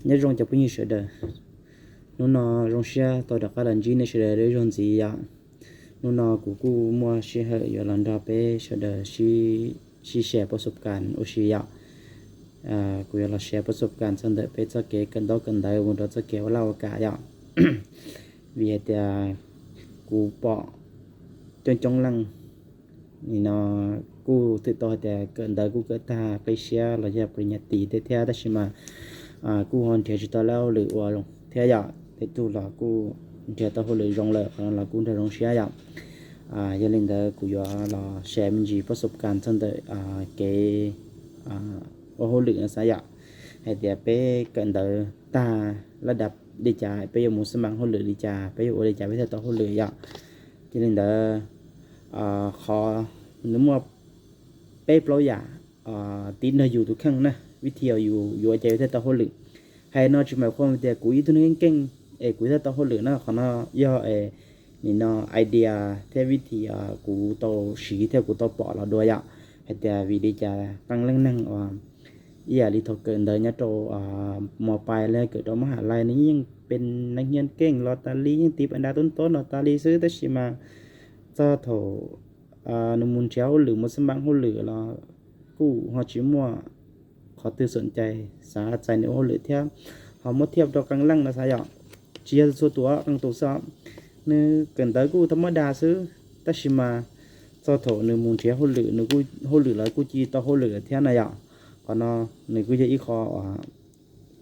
nhớ rong chụp như sửa đời nó rong xe tôi đặt cái lần gì này sửa đời đấy rong gì vậy nó cú mua xe hơi giờ lần đó bé sửa đời si share ประสบการณ์โอชิยะกูอยากแชร์ประสบการณ์สันเดไปจะเกี่ยวกันต่อกันได้วันเราจะเกี่ยวเล่ากะยะvìแต่กูปอจนจงลังนี่เนาะกูติดต่อแต่เกินได้กูเกิดตาไปเชียร์เราจะปริญญาตรีแต่เท่าได้ใช่ไหมกูหอนเทียจิตแล้วหรือว่าลงเทียอยากแต่ตัวเรากูเทียตัวหรือลงเลยเพราะเรากูได้ลงเชียร์อยากยันเล่นเด้อกูอยากเราแชร์มันจีประสบการณ์สันเดเกี่ยว่าหรือนะสายให้แต่ไปเกินได้ตาระดับดีจ่าไปอยู่มุสลิมหรือดีจ่าไปอยู่ดีจ่าไปเท่าตัวหรืออยากยันเล่นเด้อขอนึกว่าเป๊ะเปล่าอย่าตีนเราอยู่ทุกครั้งนะวิธีอยู่ใจเท่าตัวหรือให้นอกจากหมายความว่าแต่กูอีตัวนึงเก่งกูเท่าตัวหรือนะขอเนาะย่อนี่เนาะไอเดียเท่าวิธีกูโตสีเท่ากูโตปอเราด้วยอ่ะให้แต่วิธีจะตั้งเรื่องนั่งอย่าลิทอเกินเดินเนี่ยโตมอปลายเลยเกิดมหาลัยนี้ยังเป็นนักเรียนเก่งลอตเตอรี่ยังติดอันดับต้นๆลอตเตอรี่ซื้อแต่ชิมาจะโถนมุนเช้าหรือมุสลิมเขาหรือเรากู้เขาชิมัวขอตื่นสนใจสาใจในโอหรือเทียบเขามาเทียบตัวกลางล่างนะสายอ่ะเชียร์ส่วนตัวกลางตัวซ้อมนึกเกินเตกู้ธรรมดาซื้อแต่ชิมาจะโถนมุนเช้าเขาหรือนึกกู้เขาหรือแล้วกู้จีต่อเขาหรือเทียนอะไรอ่ะก็เนาะนึกกู้จะอีคอ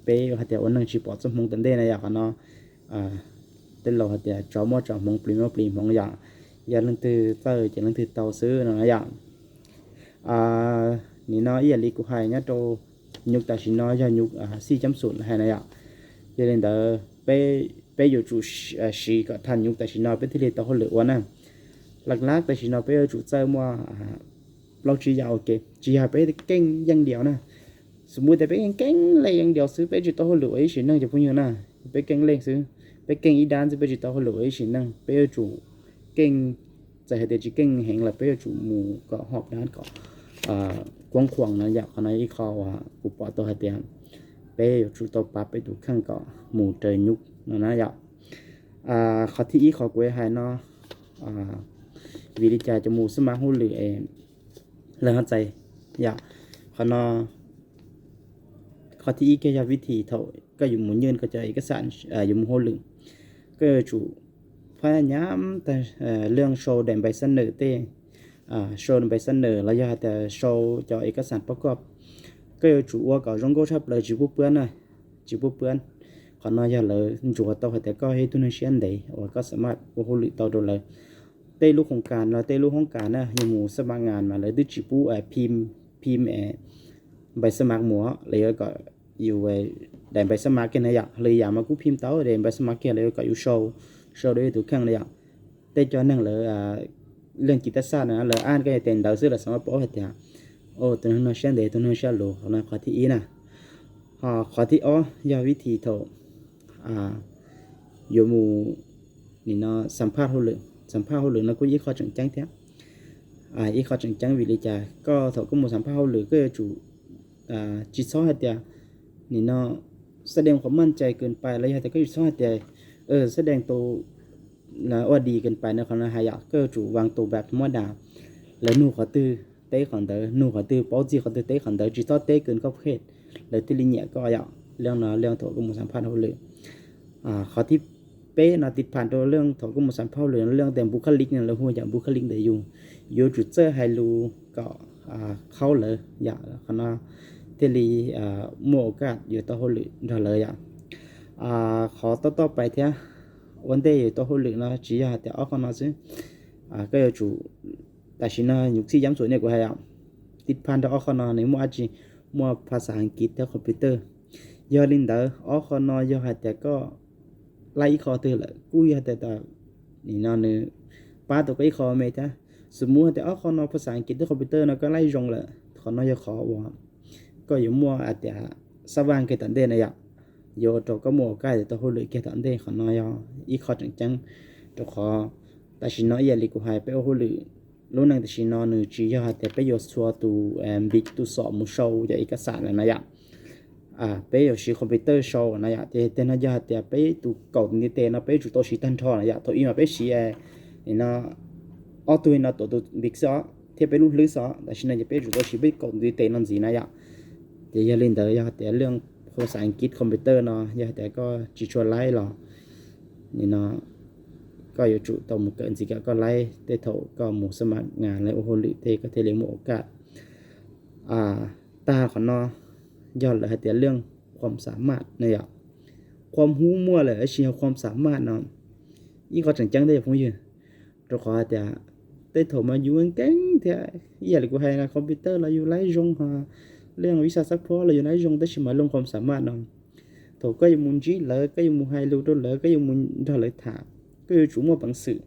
ไปหัดเดียววันนึงชีปอดสมองตันได้นะอยากก็เนาะเต้นเราหัดเดียวจอมอจอมองปลีมองอย่างอย่าลังตือเตอจะลังตือเตาซื้อนะอย่างนี่เนาะอีลิกูให้เนี่ยโตยุคแต่ชินเนาะจะยุค4.0ให้นะอย่างอย่าเล่นเตอไปอยู่จุดสีก็ทันยุคแต่ชินเนาะไปที่เรียนต่อคนเหลือวันนั้นหลักๆแต่ชินเนาะไปอยู่จุดเจอมัวเราจียาวโอเคจียาวไปเก่งอย่างเดียวนะสมมุติแต่ไปเก่งเลยอย่างเดียวซื้อไปจุดต่อคนเหลือไอ้ชินนั่งจะพูดอย่างนั้นไปเก่งเล่นซื้อไปเก่งอีด้านซื้อไปจุดต่อคนเหลือไอ้ชินนั่งไปอยู่จุดเก่งจะให้เด็กเก่งแห่งละไปอยู่จุดหมู่ก็หอบด้านก็กว้างขวางนะอยากขณะที่เขากูปอตัวให้เตียงไปอยู่จุดต่อปั๊บไปดูข้างก็หมู่เตยยุกนะอยากเขาที่อีเขากูให้เนาะวิธีจะหมู่สมาหูหรือเรื่องเข้าใจอยากขณะเขาที่อีก็จะวิธีเท่าก็อยู่หมุนยืนก็จะเอกสารอยู่หมู่หูหรือก็จุพยายามแต่เรื่องโชว์เด่นไปเสนอเต้โชว์ไปเสนอแล้วอย่าแต่โชว์จะเอกสารประกอบก็chủว่าก็รงก็ชอบเลยจีบเพื่อนนะจีบเพื่อนขอน้อยอย่าเลยจูว่าต่อแต่ก็ให้ทุนเชียนได้ว่าก็สามารถโอ้โหลิต่อโดนเลยเต้ลูกของการเราเต้ลูกของการนะยังหมูสมัครงานมาเลยด้วยจีบพิมพ์ใบสมัครหมัวเลยก็อยู่ได้ใบสมัครกันนะอยากเลยอยากมากู้พิมพ์เต้าได้ใบสมัครกันเลยก็อยู่โชว์ด้วยทุกครั้งเลยอ่ะแต่จอนั่งเลยเรื่องจิตศาสตร์นะเลยอ่านก็จะเต็มดาวซื้อละสมมติว่าเหตุโอ้ตัวนั้นเช่นเดียวตัวนั้นเช่นโลของนั้นข้อที่อีนะข้อที่อ๋อยาวิธีโถอยู่หมู่นี่เนาะสัมภาษณ์เขาเลยนะกูยี่ข้อจังแท้ยี่ข้อจังวิริจาก็โถก็หมู่สัมภาษณ์เขาเลยก็จะจู่จิตซ้อเหตุนี่เนาะแสดงความมั่นใจเกินไปแล้วแต่ก็จิตซ้อเหตุแสดงตัวนะว่าดีเกินไปนะคนละหายากก็จู่วางตัวแบบธรรมดาแล้วนู่ขอตื้อเต้ขันเตอนู่ขอตื้อป้อจีขอตื้อเต้ขันเตอจีต้อเต้เกินก็เพศแล้วที่ลิเนียก็อยากเรื่องนะเรื่องถกกุมสัมพันธ์เขาเลยขอที่เป๊ะนะติดผ่านตัวเรื่องถกกุมสัมพันธ์เลยเรื่องแต่บุคลิกเนี่ยเราหัวอย่างบุคลิกเดียอยู่จุดเจอไฮรูก็เข้าเลยอยากคณะเทลีโมกาดอยู่ต่อเขาเลยเราเลยอยากขอต่อไปเถอะวันเดียวตัวหุ่นเหลืองนะจีอาแต่เอาคนนั้นสิก็จะจู่แต่ชินะยุคที่ย้ำส่วนเนี่ยกูให้ติดพันธุ์เอาคนนั้นในมัวจีมัวภาษาอังกฤษและคอมพิวเตอร์ยอลินเดอร์เอาคนนั้นยอให้แต่ก็ไล่คอตัวละกูยอแต่นี่นั่นเนี่ยป้าตัวก็ไอ้คอไม่ใช่สมมุติแต่เอาคนนั้นภาษาอังกฤษและคอมพิวเตอร์นะก็ไล่จงละคนนั้นยอขอว่าก็อยู่มัวอาจจะสว่างเกิดตันเดนเนี่ยโยตัวก็มัวใกล้ตัวหุ่นเหลืองเกิดตันเดนคนนั้นยออีข้อจังตัวขอแต่ชินน้อยลิกูให้ไปเอาหุ่นเหลืองรู้นั่งแต่ชินน้อยนึกจียอแต่ไปโยสัวตัวบิ๊กตัวสอบมุชเอาจะเอกสารอะไรนะยะ bây giờ chỉ computer show này ạ thì tên nó giờ thì bây tụ cầu như thế nó bây chủ tôi chỉ tan thọ này ạ thôi mà bây chỉ thì nó auto nó tụ biết rõ thì bây lúc lưới rõ là xin này bây chủ tôi chỉ biết cầu như thế nó gì này ạ thì giờ lên tới giờ thì lượngภาษาอังกฤษคอมพิวเตอร์เนาะgiờแต่ก็จิชวลไลหรอนี่เนาะก็อยู่จุตรงเกินสิก็ไล่ได้เท่าก็หมู่สมัครงานและโอโหลิเทก็เทเลหมู่โอกาสตาของเนาะย้อนเลยแต่เรื่องความสามารถเนี่ยความหูมั่วเลยเชียความสามารถเนาะอีก็จังได้พงยืนเราขอแต่ได้เท่ามาอยู่เก่งแต่อย่าเลยกูให้นะคอมพิวเตอร์เราอยู่ไล่จงหาเรื่องวิชาซักพอเราอยู่ไล่จงได้ชิมาลงความสามารถเนาะถูกก็ยังมุนจีเลยก็ยังมุนไฮรูดเลยก็ยังมุนเท่าเลยถามก็อยู่จุ่มว่าบังสื่อ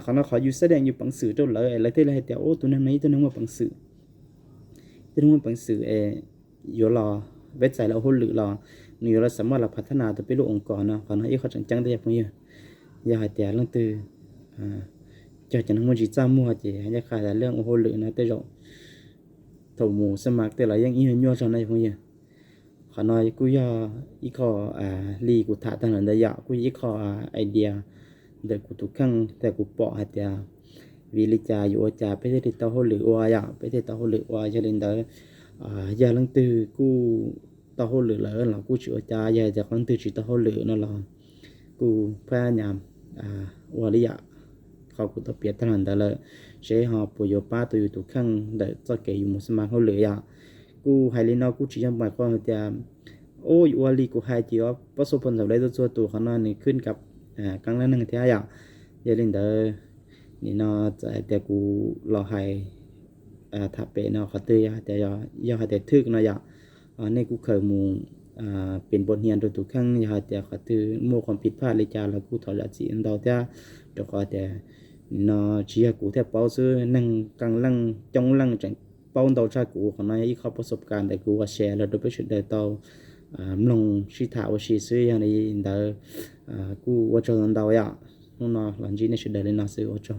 เขาเราขออยู่แสดงอยู่บังสื่อเท่าเลยอะไรที่เราให้แต่โอ้ตัวนั้นไหนตัวนั้นว่าบังสื่อตัวนั้นว่าบังสื่ออยู่รอเว็บไซต์เราหุ่นหรือรอนี่เราสามารถเราพัฒนาตัวเป็นลูกองค์กรเนาะเขาเนาะอีเขาจังได้พวกนี้อย่าให้แต่เรื่องตื่นจะนั่งมันจีจ้ามัวจีให้ขายแต่เรื่องหุ่นหรือนะแต่เราถูกหมู่สมัครแต่เรายังอีหัวจนได้พวกนี้ขณะกูยาอีข้อลีกูถ่ายตั้งแต่ยากูอีข้อไอเดียเด็กกูทุกครั้งแต่กูปอหัดยาวิลิจาอยู่อาจารย์ไปที่ติดต่อหรือว่าอยากไปที่ต่อหรือว่าจะเล่นได้ยาลังตือกูต่อหรือแล้วเรากูชื่ออาจารย์ยาจากลังตือชื่อต่อหรือนั่นหรอกูพยายามว่าลิยาเขากูต้องเปลี่ยนตั้งแต่เลยใช้หอบปุยป้าตัวอยู่ทุกครั้งเด็กจะเกี่ยอยู่มุสมาเขาเหลือยากูให้เล่นเอากูชี้จำหมายความว่าโอ้ยวันลีกูให้จีว่าประสบผลสำเร็จตัวเขานั่นนี่ขึ้นกับครั้งละหนึ่งที่อย่าเล่นเด้อนี่เนาะแต่กูรอให้ถ้าเป็นเนาะเขาตื้อยแต่อย่าให้แต่ทึกเนาะในกูเคยมูเป็นบทเรียนตัวทุกครั้งอย่าให้แต่เขาตื้อมั่วความผิดพลาดเลยจ้าแล้วกูถอดละจีนดาวแต่เดี๋ยวเขาแต่เนาะเชียกูแทบเป้าซื้อนั่งกลางลังจ้องลังจังเป้าดาวชากูของนายอีกเขาประสบการณ์แต่กูว่าแชร์แล้วโดยไปชุดเดียวต่อมลงชีถาวชีซื้ออย่างนี้เดี๋ยวกูว่าจะลองดาวอย่างนู้นหลังจีนชุดเดียวเลยน่าซื้อว่าจะ